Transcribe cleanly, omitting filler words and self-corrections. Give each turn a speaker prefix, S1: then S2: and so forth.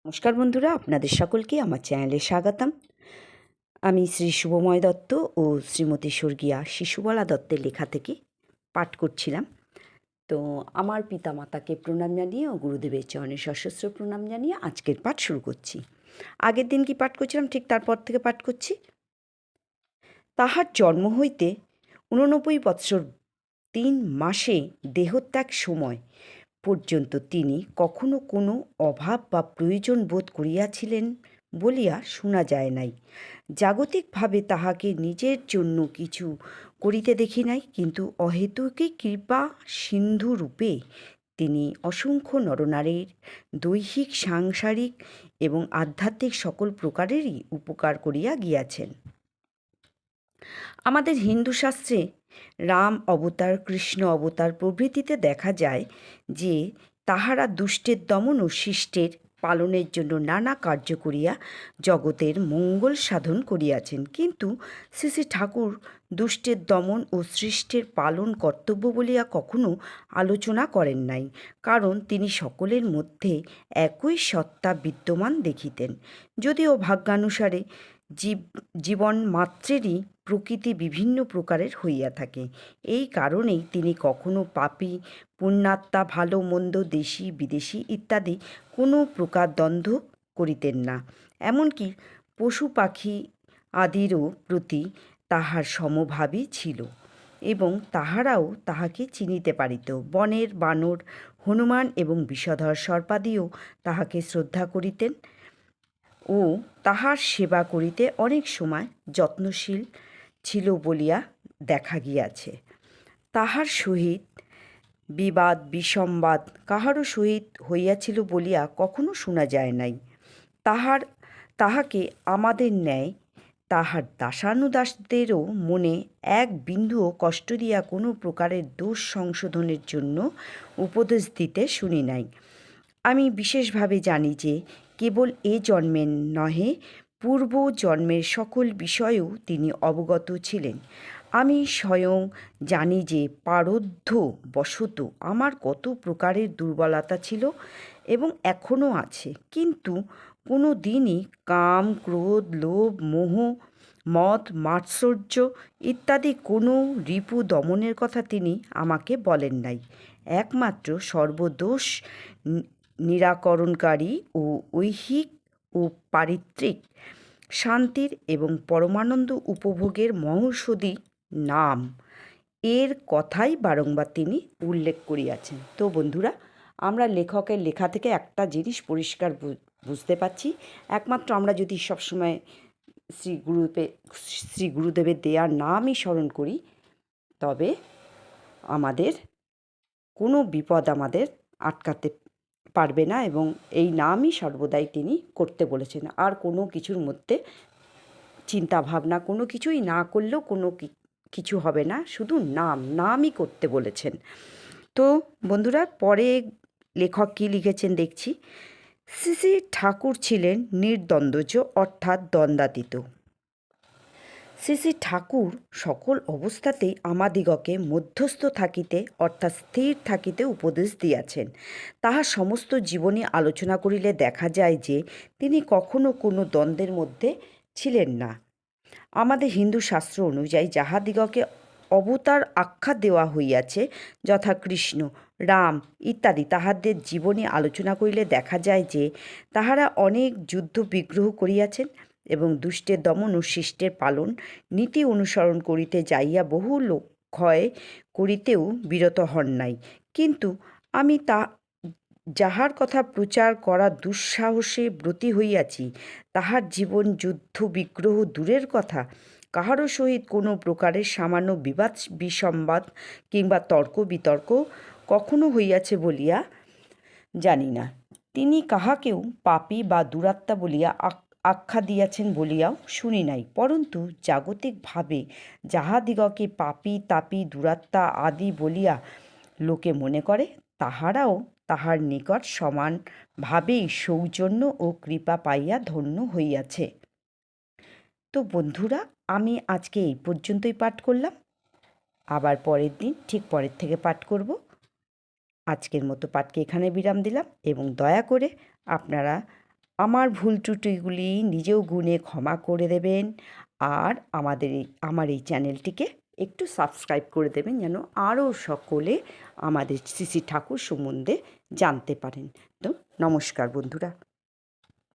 S1: নমস্কার বন্ধুরা, আপনাদের সকলকে আমার চ্যানেলে স্বাগতম। আমি শ্রী শুভময় দত্ত ও শ্রীমতী স্বর্গীয়া শিশুবালা দত্তের লেখা থেকে পাঠ করছিলাম। তো আমার পিতামাতাকে প্রণাম জানিয়ে ও গুরুদেবের চরণে সশস্ত্র প্রণাম জানিয়ে আজকের পাঠ শুরু করছি। আগের দিন কি পাঠ করছিলাম ঠিক তারপর থেকে পাঠ করছি। তাহার জন্ম হইতে 89 বৎসর 3 মাসে দেহত্যাগ সময় পর্যন্ত তিনি কখনো কোনো অভাব বা প্রয়োজন বোধ করিয়াছিলেন বলিয়া শোনা যায় নাই। জাগতিকভাবে তাহাকে নিজের জন্য কিছু করিতে দেখি নাই, কিন্তু অহেতুকী কৃপা সিন্ধুরূপে তিনি অসংখ্য নরনারীর দৈহিক, সাংসারিক এবং আধ্যাত্মিক সকল প্রকারেরই উপকার করিয়া গিয়াছেন। আমাদের হিন্দু শাস্ত্রে রাম অবতার, কৃষ্ণ অবতার প্রভৃতিতে দেখা যায় যে তাহারা দুষ্টের দমন ও শিষ্টের পালনের জন্য নানা কার্য করিয়া জগতের মঙ্গল সাধন করিয়াছেন। কিন্তু শ্রী শ্রী ঠাকুর দুষ্টের দমন ও সৃষ্টের পালন কর্তব্য বলিয়া কখনো আলোচনা করেন নাই, কারণ তিনি সকলের মধ্যে একই সত্তা বিদ্যমান দেখিতেন। যদিও ভাগ্যানুসারে জীবন মাত্রেরই প্রকৃতি বিভিন্ন প্রকারের হইয়া থাকে। এই কারণেই তিনি কখনো পাপী পুণ্যাত্মা, ভালো মন্দ, দেশি বিদেশি ইত্যাদি কোনো প্রকার দ্বন্দ্ব করিতেন না। এমনকি পশু পাখি আদিরও প্রতি তাহার সমভাবই ছিল এবং তাহারাও তাহাকে চিনিতে পারিত। বনের বানর, হনুমান এবং বিষধর সর্পাদিও তাহাকে শ্রদ্ধা করিতেন ও তাহার সেবা করিতে অনেক সময় যত্নশীল ছিল বলিয়া দেখা গিয়াছে। তাহার সহিত বিবাদ বিসম্বাদ কাহারও সহিত হইয়াছিল বলিয়া কখনো শোনা যায় নাই। তাহাকে আমাদের ন্যায় তাহার দাসানুদাসদেরও মনে এক বিন্দুও কষ্ট দিয়া কোনো প্রকারের দোষ সংশোধনের জন্য উপদেশ দিতে শুনি নাই। আমি বিশেষভাবে জানি যে কেবল এ জন্মের নহে, পূর্ব জন্মের সকল বিষয়েও তিনি অবগত ছিলেন। আমি স্বয়ং জানি যে পারদ্ধ বশত আমার কত প্রকারের দুর্বলতা ছিল এবং এখনও আছে, কিন্তু কোনো দিনই কাম, ক্রোধ, লোভ, মোহ, মদ, মাৎসর্য ইত্যাদি কোনো রিপু দমনের কথা তিনি আমাকে বলেন নাই। একমাত্র সর্বদোষ নিরাকরণকারী ও ঐহিক ও পারিত্রিক শান্তির এবং পরমানন্দ উপভোগের মহৌষধি নাম এর কথাই বারংবার তিনি উল্লেখ করিয়াছেন। তো বন্ধুরা, আমরা লেখকের লেখা থেকে একটা জিনিস পরিষ্কার বুঝতে পারছি, একমাত্র আমরা যদি সবসময় শ্রী গুরুদেবের দেয়ার নামই স্মরণ করি, তবে আমাদের কোনো বিপদ আমাদের আটকাতে পারবে না এবং এই নামই সর্বদাই তিনি করতে বলেছেন। আর কোনো কিছুর মধ্যে চিন্তা ভাবনা কোনো কিছুই না করলেও কোনো কিছু হবে না, শুধু নামই করতে বলেছেন। তো বন্ধুরা, পরে লেখক কী লিখেছেন দেখছি। শ্রী শ্রী ঠাকুর ছিলেন নির্দ্বন্দ্বজ, অর্থাৎ দ্বন্দ্বাতীত। শ্রী শ্রী ঠাকুর সকল অবস্থাতেই আমাদিগকে মধ্যস্থ থাকিতে, অর্থাৎ স্থির থাকিতে উপদেশ দিয়াছেন। তাহার সমস্ত জীবনী আলোচনা করিলে দেখা যায় যে তিনি কখনো কোনো দ্বন্দ্বের মধ্যে ছিলেন না। আমাদের হিন্দু শাস্ত্র অনুযায়ী যাহাদিগকে অবতার আখ্যা দেওয়া হইয়াছে, যথা কৃষ্ণ, রাম ইত্যাদি, তাহাদের জীবনী আলোচনা করিলে দেখা যায় যে তাহারা অনেক যুদ্ধ বিগ্রহ করিয়াছেন এবং দুষ্টের দমন ও শিষ্টের পালন নীতি অনুসরণ করিতে যাইয়া বহু লোক ক্ষয় করিতেও বিরত হন নাই। কিন্তু আমি যাহার কথা প্রচার করা দুঃসাহসে ব্রতী হইয়াছি, তাহার জীবন যুদ্ধ বিগ্রহ দূরের কথা, কাহারও সহিত কোনো প্রকারের সামান্য বিবাদ বিসম্বাদ কিংবা তর্ক বিতর্ক কখনো হইয়াছে বলিয়া জানি না। তিনি কাহাকেও পাপী বা দুরাত্মা বলিয়া আখ্যা দিয়াছেন বলিয়াও শুনি নাই। পরন্তু জাগতিকভাবে যাহাদিগকে পাপী, তাপী, দুরাত্মা আদি বলিয়া লোকে মনে করে, তাহারাও তাহার নিকট সমানভাবেই সৌজন্য ও কৃপা পাইয়া ধন্য হইয়াছে। তো বন্ধুরা, আমি আজকে এই পর্যন্তই পাঠ করলাম। আবার পরের দিন ঠিক পরের থেকে পাঠ করব। আজকের মতো পাঠকে এখানে বিরাম দিলাম এবং দয়া করে আপনারা আমার ভুল ত্রুটিগুলি নিজেও গুণে ক্ষমা করে দেবেন, আর আমার এই চ্যানেলটিকে একটু সাবস্ক্রাইব করে দেবেন, যেন আরও সকলে আমাদের শ্রী শ্রী ঠাকুর সম্বন্ধে জানতে পারেন। তো নমস্কার বন্ধুরা।